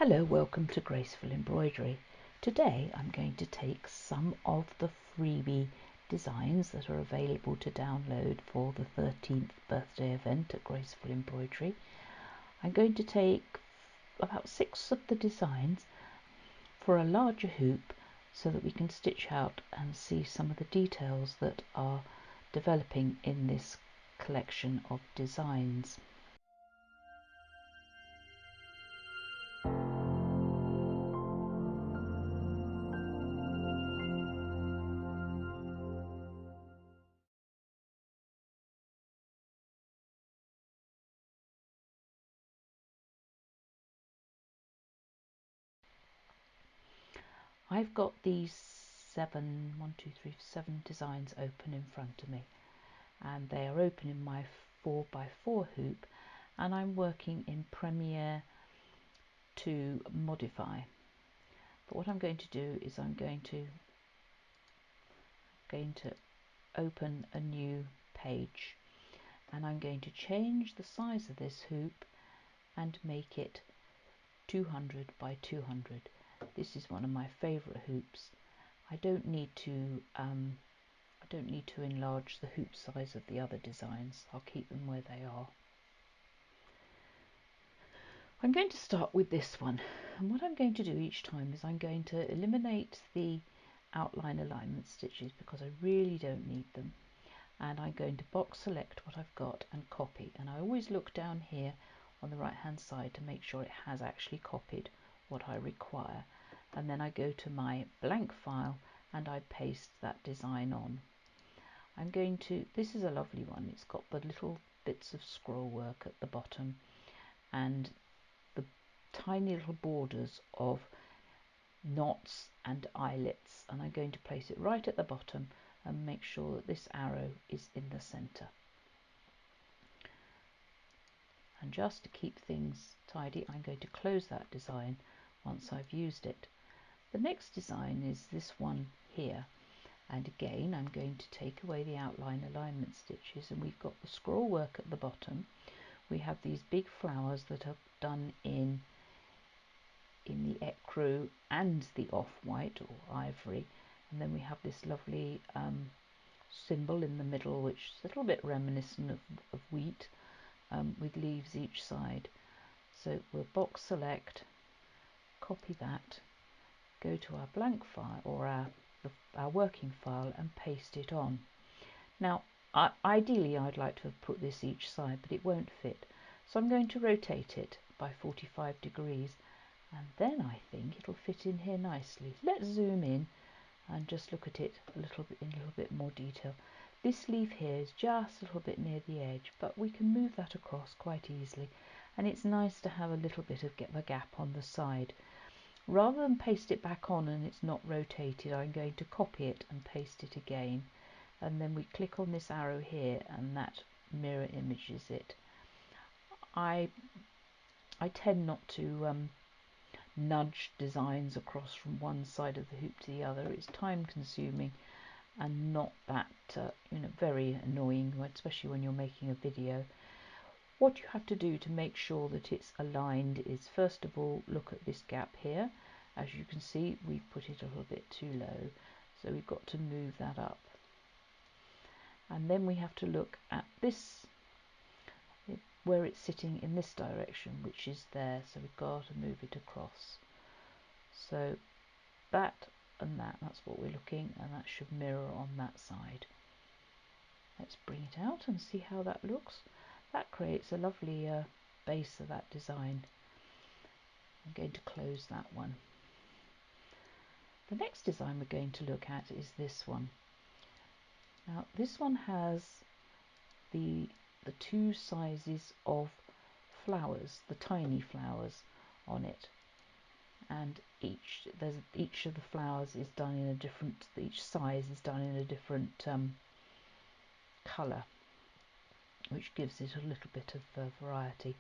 Hello, welcome to Graceful Embroidery. Today I'm going to take some of the freebie designs that are available to download for the 13th birthday event at Graceful Embroidery. I'm going to take about 6 of the designs for a larger hoop so that we can stitch out and see some of the details that are developing in this collection of designs. I've got these 7 designs open in front of me, and they are open in my 4x4 hoop, and I'm working in Premiere to modify. But what I'm going to do is I'm going to open a new page, and I'm going to change the size of this hoop and make it 200 by 200. This is one of my favorite hoops. I don't need to enlarge the hoop size of the other designs. I'll keep them where they are. I'm going to start with this one, and what I'm going to do each time is I'm going to eliminate the outline alignment stitches because I really don't need them, and I'm going to box select what I've got and copy, and I always look down here on the right hand side to make sure it has actually copied what I require, and then I go to my blank file and I paste that design on. This is a lovely one. It's got the little bits of scroll work at the bottom and the tiny little borders of knots and eyelets, and I'm going to place it right at the bottom and make sure that this arrow is in the center. And just to keep things tidy, I'm going to close that design once I've used it. The next design is this one here, and again I'm going to take away the outline alignment stitches, and we've got the scroll work at the bottom. We have these big flowers that are done in the ecru and the off-white or ivory, and then we have this lovely symbol in the middle which is a little bit reminiscent of wheat, with leaves each side. So we'll box select, copy that, go to our blank file or our working file and paste it on. Now ideally I'd like to have put this each side, but it won't fit, so I'm going to rotate it by 45 degrees, and then I think it'll fit in here nicely. Let's zoom in and just look at it in a little bit more detail. This leaf here is just a little bit near the edge, but we can move that across quite easily, and it's nice to have a little bit of the gap on the side. Rather than paste it back on and it's not rotated, I'm going to copy it and paste it again, and then we click on this arrow here and that mirror images it. I tend not to nudge designs across from one side of the hoop to the other. It's time consuming and not that very annoying, especially when you're making a video. What you have to do to make sure that it's aligned is, first of all, look at this gap here. As you can see, we've put it a little bit too low, so we've got to move that up. And then we have to look at this, where it's sitting in this direction, which is there, so we've got to move it across. So that and that's what we're looking, and that should mirror on that side. Let's bring it out and see how that looks. That creates a lovely base of that design. I'm going to close that one. The next design we're going to look at is this one. Now this one has the 2 sizes of flowers, the tiny flowers on it, and each of the flowers is done in a different, each size is done in a different colour, which gives it a little bit of variety.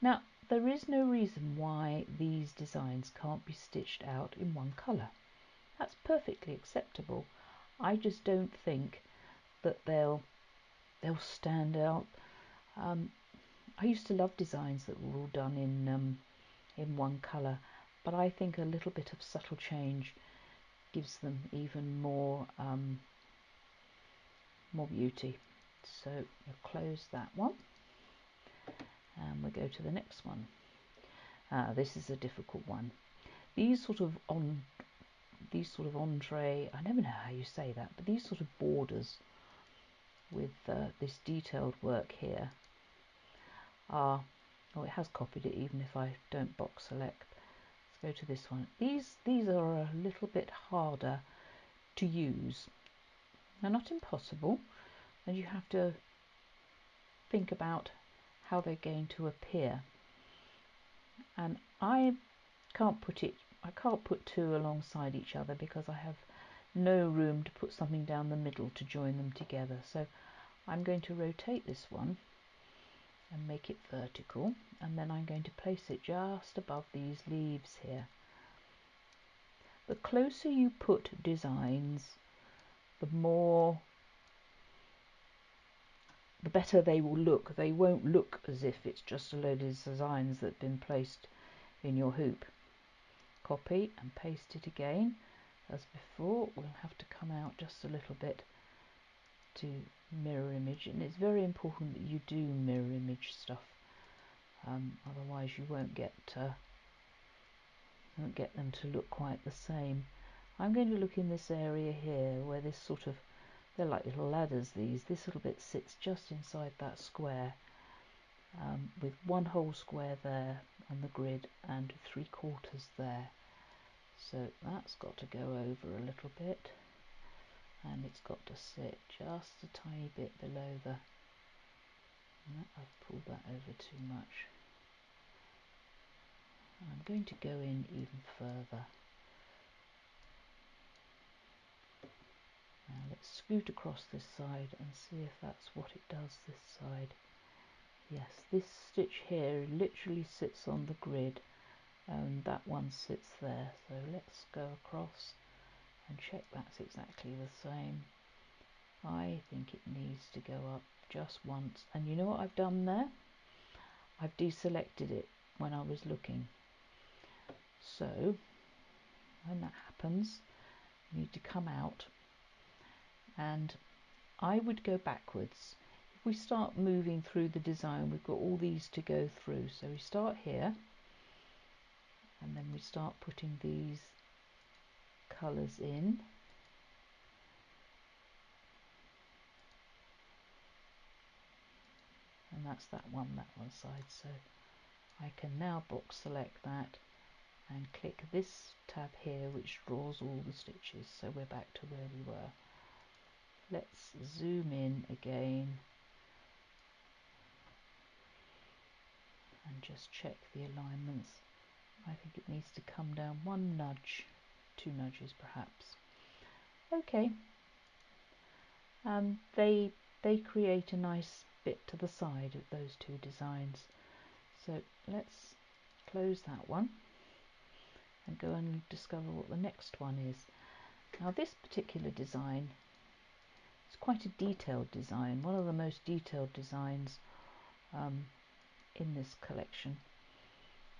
Now there is no reason why these designs can't be stitched out in one colour. That's perfectly acceptable. I just don't think that they'll stand out. I used to love designs that were all done in one colour, but I think a little bit of subtle change gives them even more more beauty. So we'll close that one and we'll go to the next one. This is a difficult one. These sort of entree, I never know how you say that, but these sort of borders with this detailed work here are, oh, it has copied it even if I don't box select. Let's go to this one. These are a little bit harder to use. They're not impossible, and you have to think about how they're going to appear. And I can't put two alongside each other because I have no room to put something down the middle to join them together. So I'm going to rotate this one and make it vertical, and then I'm going to place it just above these leaves here. The closer you put designs, the better they will look. They won't look as if it's just a load of designs that have been placed in your hoop. Copy and paste it again. As before, we'll have to come out just a little bit to mirror image, and it's very important that you do mirror image stuff, otherwise you won't get them to look quite the same. I'm going to look in this area here where this sort of, they're like little ladders, this little bit sits just inside that square, with one whole square there on the grid and 3/4 there. So that's got to go over a little bit, and it's got to sit just a tiny bit below the, I've pulled that over too much. I'm going to go in even further. Now let's scoot across this side and see if that's what it does this side. Yes, this stitch here literally sits on the grid, and that one sits there. So let's go across and check that's exactly the same. I think it needs to go up just once, and you know what I've done there? I've deselected it when I was looking. So when that happens, you need to come out, and I would go backwards. If we start moving through the design, we've got all these to go through. So we start here, and then we start putting these colours in. And that's that one side. So I can now box select that and click this tab here, which draws all the stitches. So we're back to where we were. Let's zoom in again and just check the alignments. I think it needs to come down one nudge, 2 nudges perhaps. Okay, and they create a nice bit to the side of those 2 designs. So let's close that one and go and discover what the next one is. Now this particular design is quite a detailed design, one of the most detailed designs in this collection.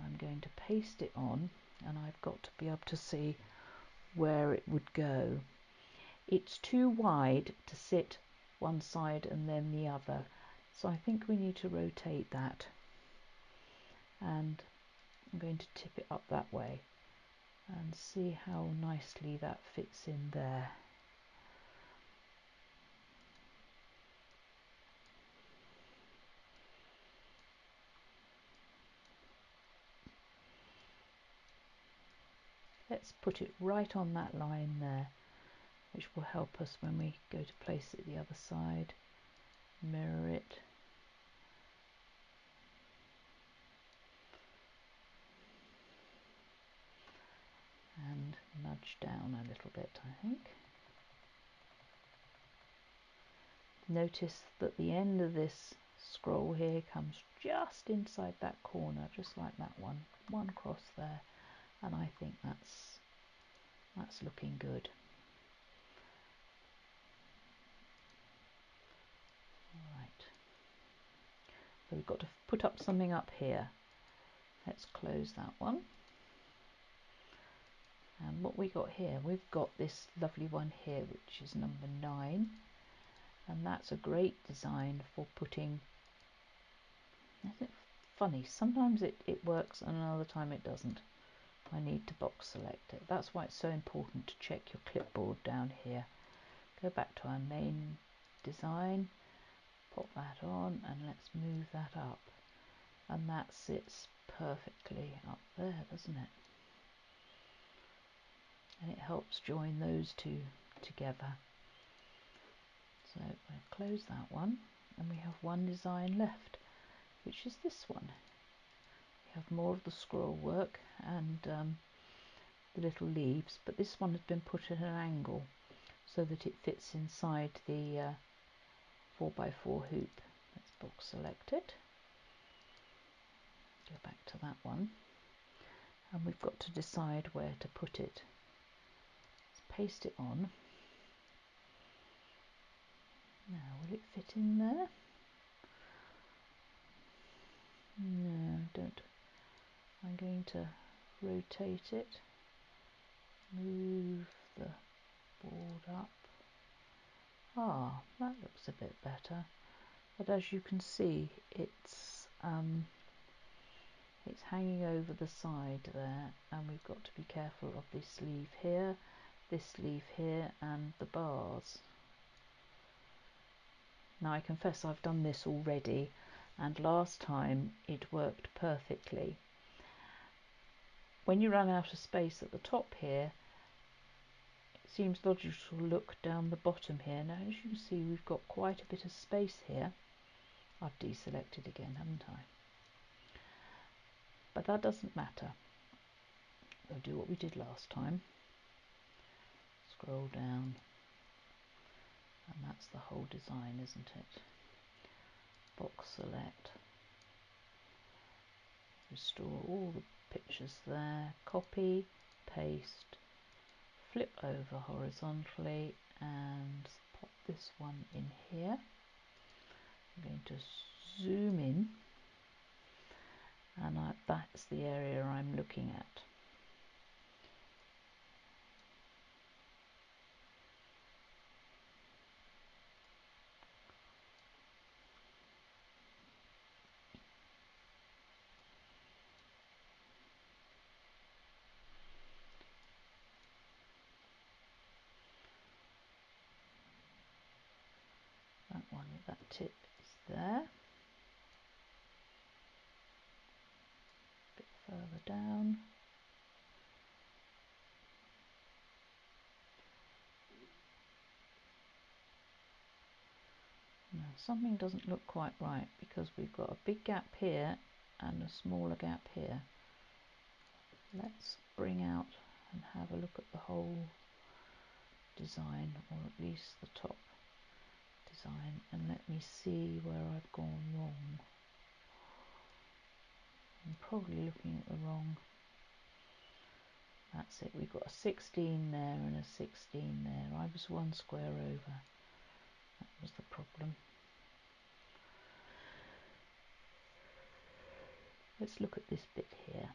I'm going to paste it on, and I've got to be able to see where it would go. It's too wide to sit one side and then the other, so I think we need to rotate that, and I'm going to tip it up that way and see how nicely that fits in there. Let's put it right on that line there, which will help us when we go to place it the other side. Mirror it. And nudge down a little bit, I think. Notice that the end of this scroll here comes just inside that corner, just like that one cross there, and I think that's looking good. Right, so we've got to put up something up here. Let's close that one. And what we got here, we've got this lovely one here, which is number 9, and that's a great design for putting. Isn't it funny? Sometimes it works and another time it doesn't. I need to box select it. That's why it's so important to check your clipboard down here. Go back to our main design, pop that on, and let's move that up. And that sits perfectly up there, doesn't it? And it helps join those two together. So we'll close that one, and we have one design left, which is this one. We have more of the scroll work and the little leaves, but this one has been put at an angle so that it fits inside the 4x4 hoop. Let's box select it. Go back to that one, and we've got to decide where to put it. Let's paste it on. Now, will it fit in there? No, don't. I'm going to rotate it, move the board up. Ah, that looks a bit better. But as you can see, it's hanging over the side there, and we've got to be careful of this leaf here, and the bars. Now I confess I've done this already, and last time it worked perfectly. When you run out of space at the top here, it seems logical to look down the bottom here. Now as you can see, we've got quite a bit of space here. I've deselected again, haven't I? But that doesn't matter. We'll do what we did last time. Scroll down, and that's the whole design, isn't it? Box select, restore all the pictures there, copy, paste, flip over horizontally, and pop this one in here. I'm going to zoom in, and that's the area I'm looking at. That one, that tip is there. A bit further down. Now something doesn't look quite right because we've got a big gap here and a smaller gap here. Let's bring out and have a look at the whole design, or at least the top design, and let me see where I've gone wrong. I'm probably looking at the wrong. That's it, we've got a 16 there and a 16 there. I was one square over. That was the problem. Let's look at this bit here.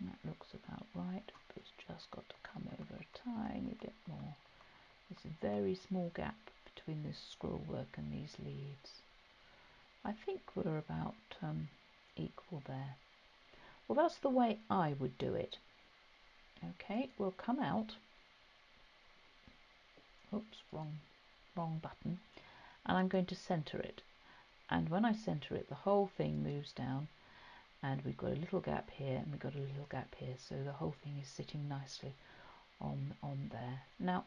That looks about right, but it's just got to come over a tiny bit more. There's a very small gap between this scroll work and these leaves. I think we're about equal there. Well, that's the way I would do it. Okay, we'll come out. Oops, wrong button. And I'm going to center it. And when I center it, the whole thing moves down, and we've got a little gap here and we've got a little gap here, so the whole thing is sitting nicely on there. Now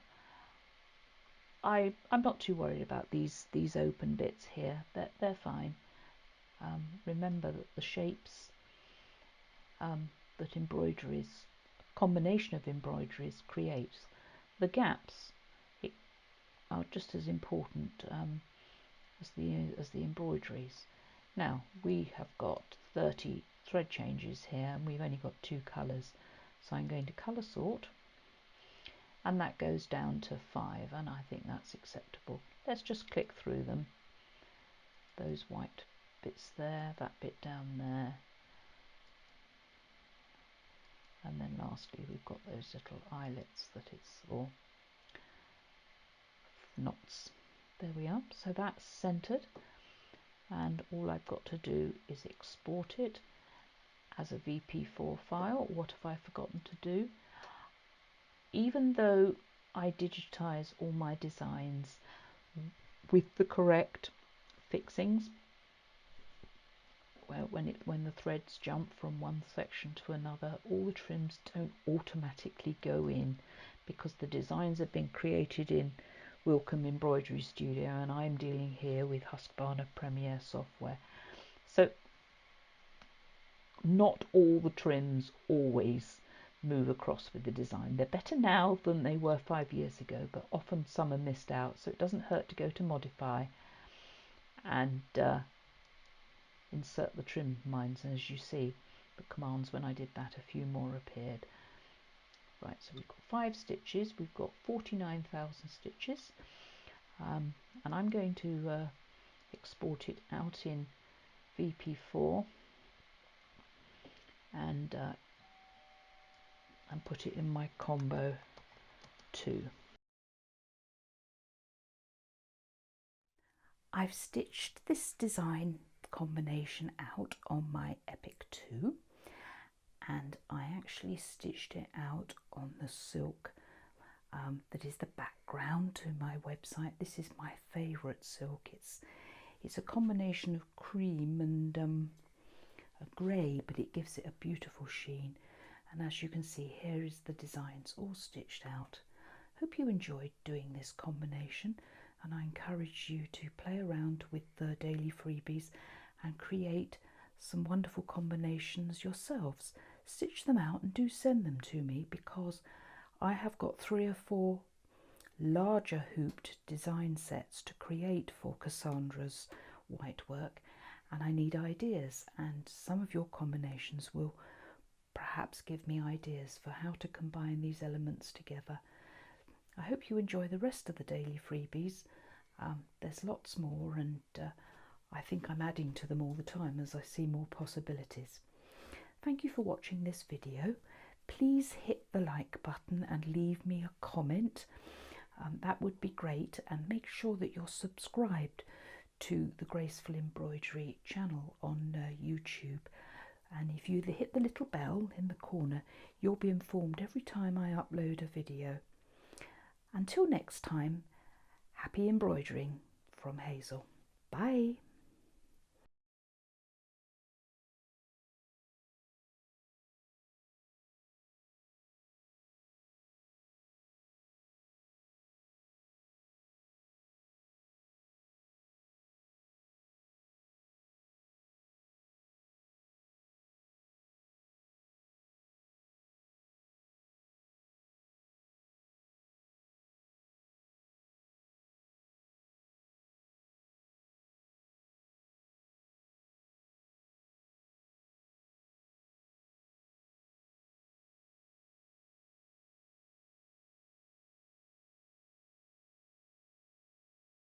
I'm not too worried about these open bits here. They're fine. Remember that the shapes that combination of embroideries creates, the gaps are just as important as the embroideries. Now we have got 30 thread changes here, and we've only got 2 colours, so I'm going to colour sort, and that goes down to 5, and I think that's acceptable. Let's just click through them. Those white bits there, that bit down there, and lastly we've got those little eyelets that it's, or knots. There we are. So that's centered, and all I've got to do is export it as a VP4 file. What have I forgotten to do? Even though I digitize all my designs with the correct fixings, when the threads jump from one section to another, all the trims don't automatically go in, because the designs have been created in Wilcombe Embroidery Studio, and I'm dealing here with Husqvarna Premiere software. So not all the trims always move across with the design. They're better now than they were 5 years ago, but often some are missed out, so it doesn't hurt to go to modify and insert the trim lines, and as you see the commands, when I did that, a few more appeared. Right, so we've got 5 stitches, we've got 49,000 stitches, and I'm going to export it out in VP4 and put it in my combo 2. I've stitched this design combination out on my Epic 2, and I actually stitched it out on the silk that is the background to my website. This is my favourite silk. It's a combination of cream and a grey, but it gives it a beautiful sheen. And as you can see, here is the designs all stitched out. Hope you enjoyed doing this combination, and I encourage you to play around with the daily freebies and create some wonderful combinations yourselves. Stitch them out and do send them to me, because I have got 3 or 4 larger hooped design sets to create for Cassandra's white work, and I need ideas, and some of your combinations will perhaps give me ideas for how to combine these elements together. I hope you enjoy the rest of the daily freebies. There's lots more, and I think I'm adding to them all the time as I see more possibilities. Thank you for watching this video. Please hit the like button and leave me a comment. That would be great, and make sure that you're subscribed to the Graceful Embroidery channel on YouTube. And if you hit the little bell in the corner, you'll be informed every time I upload a video. Until next time, happy embroidering from Hazel. Bye.